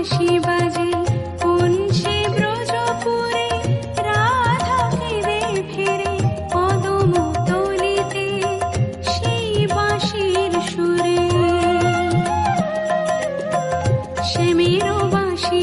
বাঁশি বাজে কোন সে ব্রজপুরে, রাধা ফিরে ফিরে কদম তলিতে সেই বাঁশির সুরে। শ্যামেরও বাঁশি